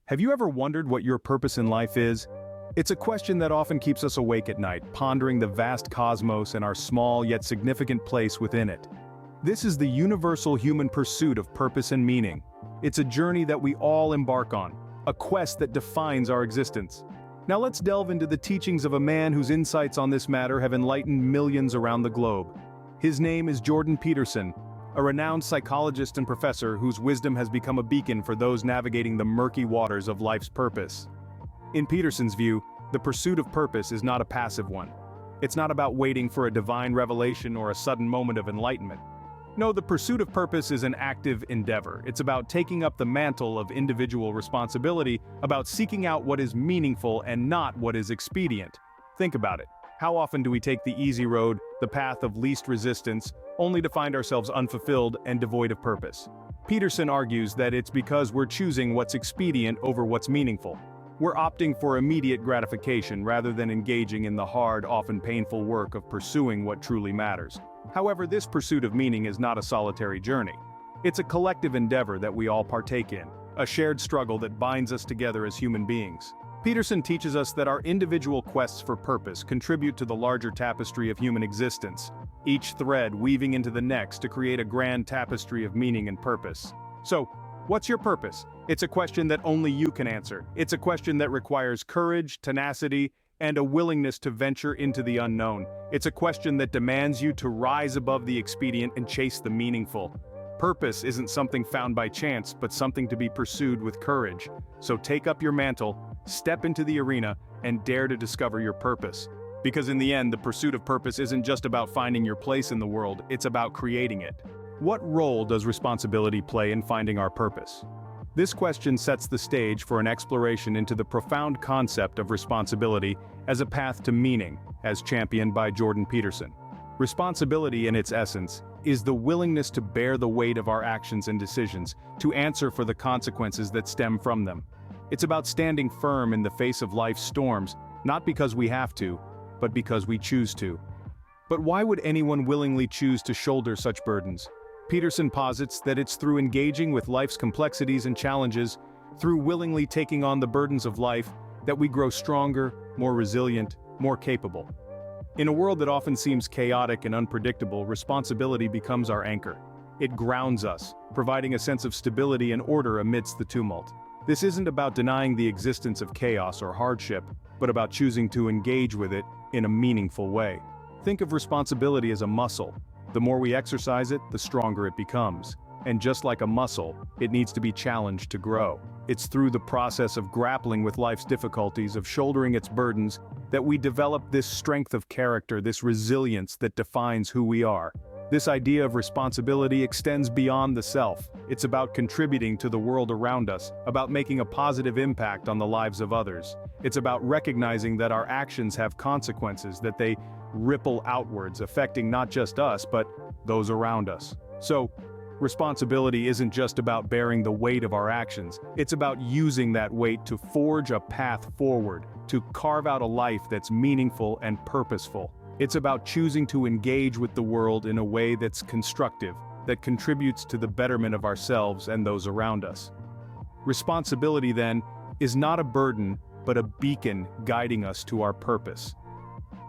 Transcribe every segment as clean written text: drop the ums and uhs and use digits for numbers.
Have you ever wondered what your purpose in life is? It's a question that often keeps us awake at night, pondering the vast cosmos and our small yet significant place within it. This is the universal human pursuit of purpose and meaning. It's a journey that we all embark on, a quest that defines our existence. Now let's delve into the teachings of a man whose insights on this matter have enlightened millions around the globe. His name is Jordan Peterson, a renowned psychologist and professor whose wisdom has become a beacon for those navigating the murky waters of life's purpose. In Peterson's view, the pursuit of purpose is not a passive one. It's not about waiting for a divine revelation or a sudden moment of enlightenment. No, the pursuit of purpose is an active endeavor. It's about taking up the mantle of individual responsibility, about seeking out what is meaningful and not what is expedient. Think about it. How often do we take the easy road, the path of least resistance, only to find ourselves unfulfilled and devoid of purpose? Peterson argues that it's because we're choosing what's expedient over what's meaningful. We're opting for immediate gratification rather than engaging in the hard, often painful work of pursuing what truly matters. However, this pursuit of meaning is not a solitary journey. It's a collective endeavor that we all partake in, a shared struggle that binds us together as human beings. Peterson teaches us that our individual quests for purpose contribute to the larger tapestry of human existence, each thread weaving into the next to create a grand tapestry of meaning and purpose. So, what's your purpose? It's a question that only you can answer. It's a question that requires courage, tenacity, and a willingness to venture into the unknown. It's a question that demands you to rise above the expedient and chase the meaningful. Purpose isn't something found by chance, but something to be pursued with courage. So take up your mantle, step into the arena, and dare to discover your purpose. Because in the end, the pursuit of purpose isn't just about finding your place in the world, it's about creating it. What role does responsibility play in finding our purpose? This question sets the stage for an exploration into the profound concept of responsibility as a path to meaning, as championed by Jordan Peterson. Responsibility, in its essence, is the willingness to bear the weight of our actions and decisions, to answer for the consequences that stem from them. It's about standing firm in the face of life's storms, not because we have to, but because we choose to. But why would anyone willingly choose to shoulder such burdens? Peterson posits that it's through engaging with life's complexities and challenges, through willingly taking on the burdens of life, that we grow stronger, more resilient, more capable. In a world that often seems chaotic and unpredictable, responsibility becomes our anchor. It grounds us, providing a sense of stability and order amidst the tumult. This isn't about denying the existence of chaos or hardship, but about choosing to engage with it in a meaningful way. Think of responsibility as a muscle. The more we exercise it, the stronger it becomes. And just like a muscle, it needs to be challenged to grow. It's through the process of grappling with life's difficulties, of shouldering its burdens, that we develop this strength of character, this resilience that defines who we are. This idea of responsibility extends beyond the self. It's about contributing to the world around us, about making a positive impact on the lives of others. It's about recognizing that our actions have consequences, that they ripple outwards, affecting not just us, but those around us. So, responsibility isn't just about bearing the weight of our actions, it's about using that weight to forge a path forward, to carve out a life that's meaningful and purposeful. It's about choosing to engage with the world in a way that's constructive, that contributes to the betterment of ourselves and those around us. Responsibility, then, is not a burden, but a beacon guiding us to our purpose.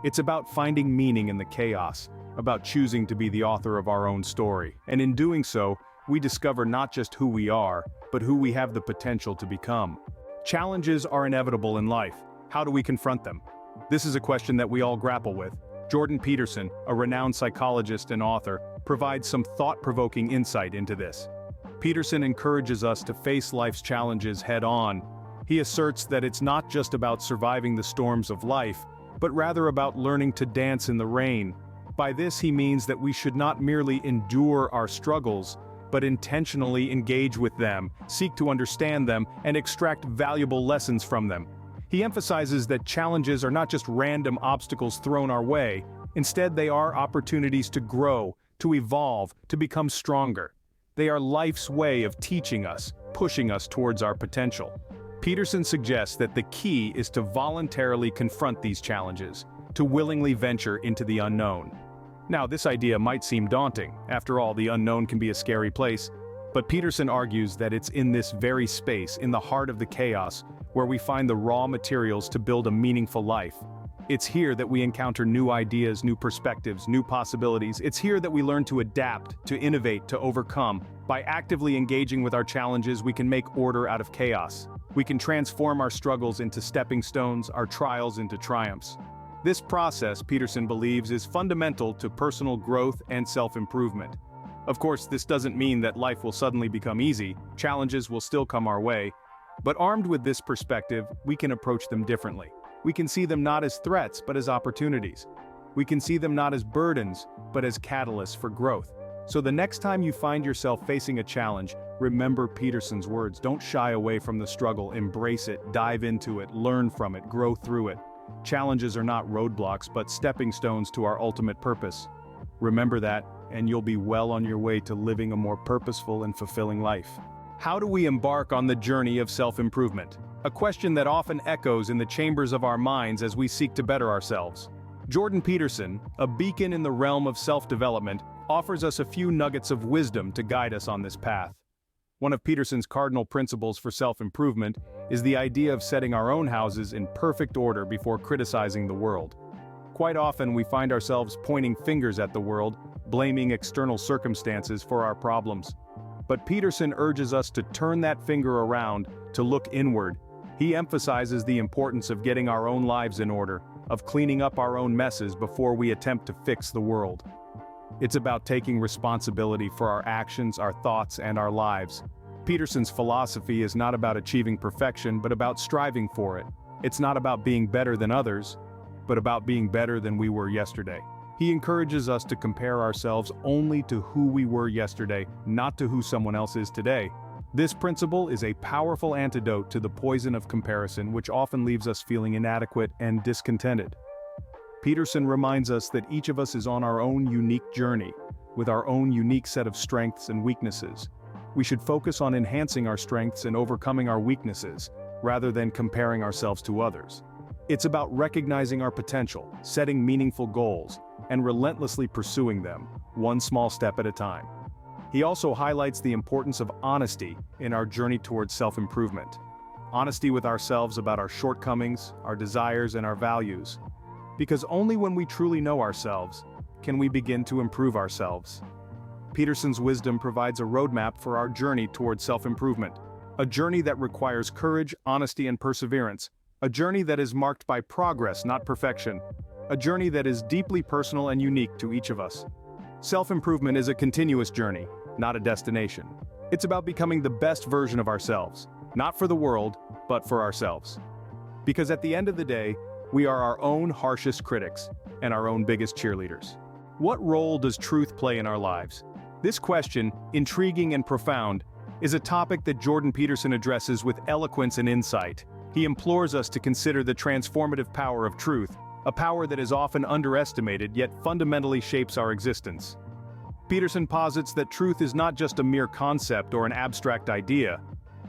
It's about finding meaning in the chaos, about choosing to be the author of our own story. And in doing so, we discover not just who we are, but who we have the potential to become. Challenges are inevitable in life. How do we confront them? This is a question that we all grapple with. Jordan Peterson, a renowned psychologist and author, provides some thought-provoking insight into this. Peterson encourages us to face life's challenges head-on. He asserts that it's not just about surviving the storms of life, but rather about learning to dance in the rain. By this he means that we should not merely endure our struggles, but intentionally engage with them, seek to understand them, and extract valuable lessons from them. He emphasizes that challenges are not just random obstacles thrown our way, instead they are opportunities to grow, to evolve, to become stronger. They are life's way of teaching us, pushing us towards our potential. Peterson suggests that the key is to voluntarily confront these challenges, to willingly venture into the unknown. Now, this idea might seem daunting. After all, the unknown can be a scary place. But Peterson argues that it's in this very space, in the heart of the chaos, where we find the raw materials to build a meaningful life. It's here that we encounter new ideas, new perspectives, new possibilities. It's here that we learn to adapt, to innovate, to overcome. By actively engaging with our challenges, we can make order out of chaos. We can transform our struggles into stepping stones, our trials into triumphs. This process, Peterson believes, is fundamental to personal growth and self-improvement. Of course, this doesn't mean that life will suddenly become easy. Challenges will still come our way. But armed with this perspective, we can approach them differently. We can see them not as threats, but as opportunities. We can see them not as burdens, but as catalysts for growth. So the next time you find yourself facing a challenge, remember Peterson's words. Don't shy away from the struggle, embrace it, dive into it, learn from it, grow through it. Challenges are not roadblocks, but stepping stones to our ultimate purpose. Remember that, and you'll be well on your way to living a more purposeful and fulfilling life. How do we embark on the journey of self-improvement? A question that often echoes in the chambers of our minds as we seek to better ourselves. Jordan Peterson, a beacon in the realm of self-development, offers us a few nuggets of wisdom to guide us on this path. One of Peterson's cardinal principles for self-improvement is the idea of setting our own houses in perfect order before criticizing the world. Quite often we find ourselves pointing fingers at the world, blaming external circumstances for our problems. But Peterson urges us to turn that finger around, to look inward. He emphasizes the importance of getting our own lives in order, of cleaning up our own messes before we attempt to fix the world. It's about taking responsibility for our actions, our thoughts, and our lives. Peterson's philosophy is not about achieving perfection, but about striving for it. It's not about being better than others, but about being better than we were yesterday. He encourages us to compare ourselves only to who we were yesterday, not to who someone else is today. This principle is a powerful antidote to the poison of comparison, which often leaves us feeling inadequate and discontented. Peterson reminds us that each of us is on our own unique journey, with our own unique set of strengths and weaknesses. We should focus on enhancing our strengths and overcoming our weaknesses, rather than comparing ourselves to others. It's about recognizing our potential, setting meaningful goals, and relentlessly pursuing them, one small step at a time. He also highlights the importance of honesty in our journey towards self-improvement. Honesty with ourselves about our shortcomings, our desires, and our values. Because only when we truly know ourselves can we begin to improve ourselves. Peterson's wisdom provides a roadmap for our journey towards self-improvement. A journey that requires courage, honesty, and perseverance. A journey that is marked by progress, not perfection. A journey that is deeply personal and unique to each of us. Self-improvement is a continuous journey, not a destination. It's about becoming the best version of ourselves, not for the world, but for ourselves. Because at the end of the day, we are our own harshest critics and our own biggest cheerleaders. What role does truth play in our lives? This question, intriguing and profound, is a topic that Jordan Peterson addresses with eloquence and insight. He implores us to consider the transformative power of truth, a power that is often underestimated yet fundamentally shapes our existence. Peterson posits that truth is not just a mere concept or an abstract idea.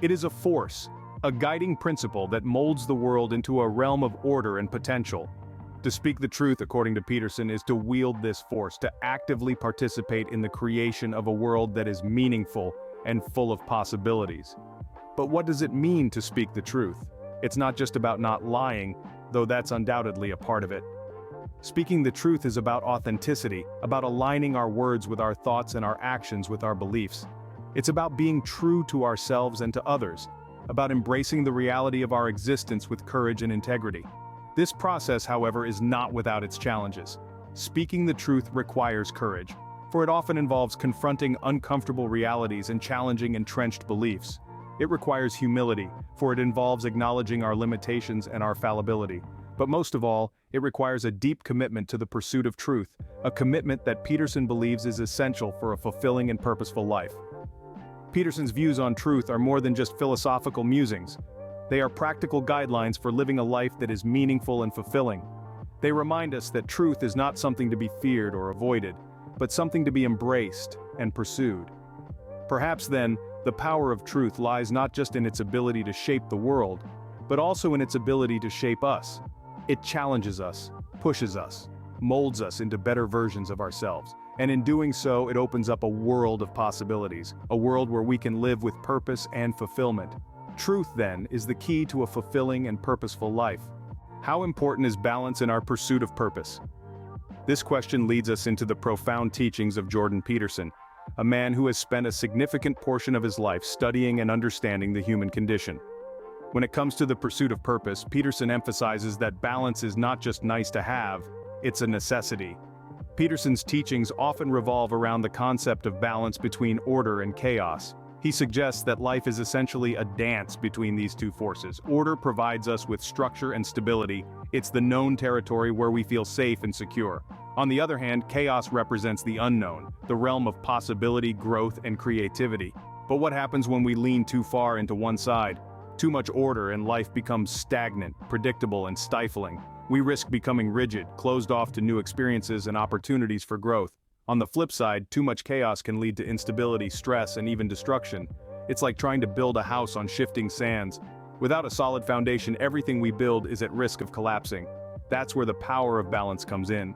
It is a force, a guiding principle that molds the world into a realm of order and potential. To speak the truth, according to Peterson, is to wield this force, to actively participate in the creation of a world that is meaningful and full of possibilities. But what does it mean to speak the truth? It's not just about not lying, though that's undoubtedly a part of it. Speaking the truth is about authenticity, about aligning our words with our thoughts and our actions with our beliefs. It's about being true to ourselves and to others, about embracing the reality of our existence with courage and integrity. This process, however, is not without its challenges. Speaking the truth requires courage, for it often involves confronting uncomfortable realities and challenging entrenched beliefs. It requires humility, for it involves acknowledging our limitations and our fallibility. But most of all, it requires a deep commitment to the pursuit of truth, a commitment that Peterson believes is essential for a fulfilling and purposeful life. Peterson's views on truth are more than just philosophical musings. They are practical guidelines for living a life that is meaningful and fulfilling. They remind us that truth is not something to be feared or avoided, but something to be embraced and pursued. Perhaps then, the power of truth lies not just in its ability to shape the world, but also in its ability to shape us. It challenges us, pushes us, molds us into better versions of ourselves. And in doing so, it opens up a world of possibilities, a world where we can live with purpose and fulfillment. Truth, then, is the key to a fulfilling and purposeful life. How important is balance in our pursuit of purpose? This question leads us into the profound teachings of Jordan Peterson, a man who has spent a significant portion of his life studying and understanding the human condition. When it comes to the pursuit of purpose, Peterson emphasizes that balance is not just nice to have, it's a necessity. Peterson's teachings often revolve around the concept of balance between order and chaos. He suggests that life is essentially a dance between these two forces. Order provides us with structure and stability. It's the known territory where we feel safe and secure. On the other hand, chaos represents the unknown, the realm of possibility, growth, and creativity. But what happens when we lean too far into one side? Too much order and life becomes stagnant, predictable, and stifling. We risk becoming rigid, closed off to new experiences and opportunities for growth. On the flip side, too much chaos can lead to instability, stress, and even destruction. It's like trying to build a house on shifting sands. Without a solid foundation, everything we build is at risk of collapsing. That's where the power of balance comes in.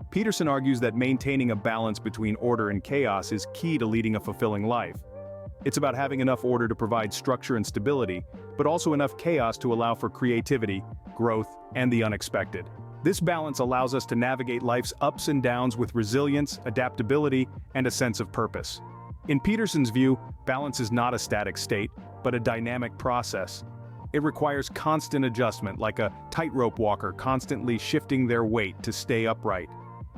Peterson argues that maintaining a balance between order and chaos is key to leading a fulfilling life. It's about having enough order to provide structure and stability, but also enough chaos to allow for creativity, growth, and the unexpected. This balance allows us to navigate life's ups and downs with resilience, adaptability, and a sense of purpose. In Peterson's view, balance is not a static state, but a dynamic process. It requires constant adjustment, like a tightrope walker constantly shifting their weight to stay upright.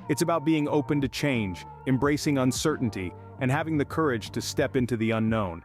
It's about being open to change, embracing uncertainty, and having the courage to step into the unknown.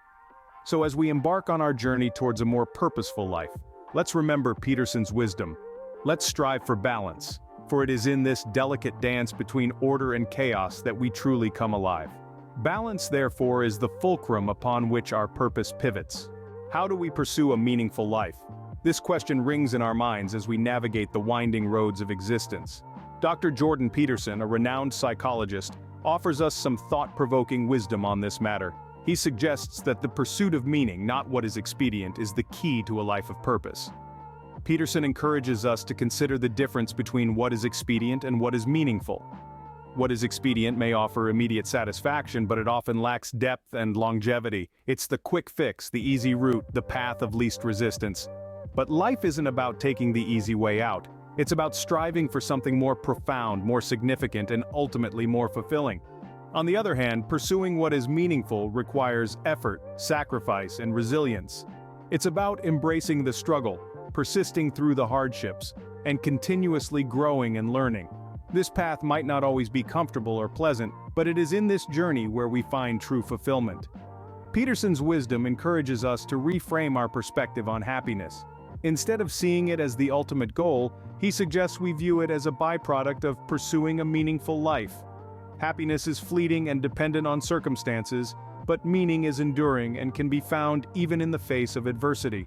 So as we embark on our journey towards a more purposeful life, let's remember Peterson's wisdom. Let's strive for balance, for it is in this delicate dance between order and chaos that we truly come alive. Balance, therefore, is the fulcrum upon which our purpose pivots. How do we pursue a meaningful life? This question rings in our minds as we navigate the winding roads of existence. Dr. Jordan Peterson, a renowned psychologist, offers us some thought-provoking wisdom on this matter. He suggests that the pursuit of meaning, not what is expedient, is the key to a life of purpose. Peterson encourages us to consider the difference between what is expedient and what is meaningful. What is expedient may offer immediate satisfaction, but it often lacks depth and longevity. It's the quick fix, the easy route, the path of least resistance. But life isn't about taking the easy way out. It's about striving for something more profound, more significant, and ultimately more fulfilling. On the other hand, pursuing what is meaningful requires effort, sacrifice, and resilience. It's about embracing the struggle, persisting through the hardships, and continuously growing and learning. This path might not always be comfortable or pleasant, but it is in this journey where we find true fulfillment. Peterson's wisdom encourages us to reframe our perspective on happiness. Instead of seeing it as the ultimate goal, he suggests we view it as a byproduct of pursuing a meaningful life. Happiness is fleeting and dependent on circumstances, but meaning is enduring and can be found even in the face of adversity.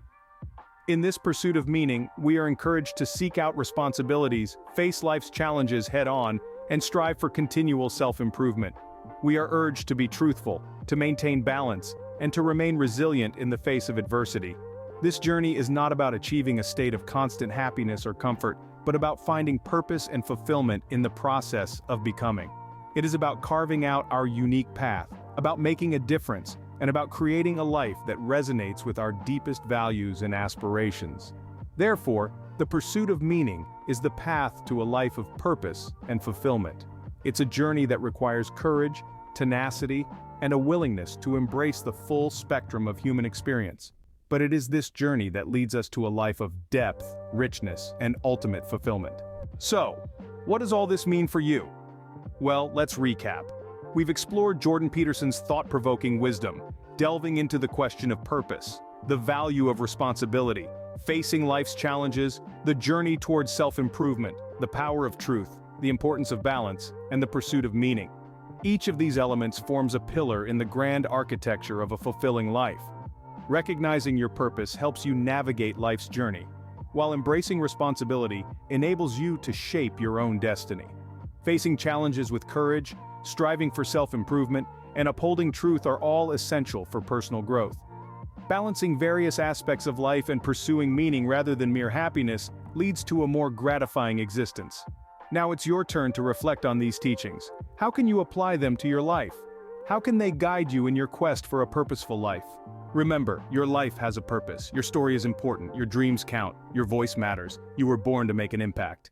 In this pursuit of meaning, we are encouraged to seek out responsibilities, face life's challenges head-on, and strive for continual self-improvement. We are urged to be truthful, to maintain balance, and to remain resilient in the face of adversity. This journey is not about achieving a state of constant happiness or comfort, but about finding purpose and fulfillment in the process of becoming. It is about carving out our unique path, about making a difference, and about creating a life that resonates with our deepest values and aspirations. Therefore, the pursuit of meaning is the path to a life of purpose and fulfillment. It's a journey that requires courage, tenacity, and a willingness to embrace the full spectrum of human experience. But it is this journey that leads us to a life of depth, richness, and ultimate fulfillment. So, what does all this mean for you? Well, let's recap. We've explored Jordan Peterson's thought-provoking wisdom, delving into the question of purpose, the value of responsibility, facing life's challenges, the journey towards self-improvement, the power of truth, the importance of balance, and the pursuit of meaning. Each of these elements forms a pillar in the grand architecture of a fulfilling life. Recognizing your purpose helps you navigate life's journey, while embracing responsibility enables you to shape your own destiny. Facing challenges with courage, striving for self-improvement, and upholding truth are all essential for personal growth. Balancing various aspects of life and pursuing meaning rather than mere happiness leads to a more gratifying existence. Now it's your turn to reflect on these teachings. How can you apply them to your life? How can they guide you in your quest for a purposeful life? Remember, your life has a purpose. Your story is important. Your dreams count. Your voice matters. You were born to make an impact.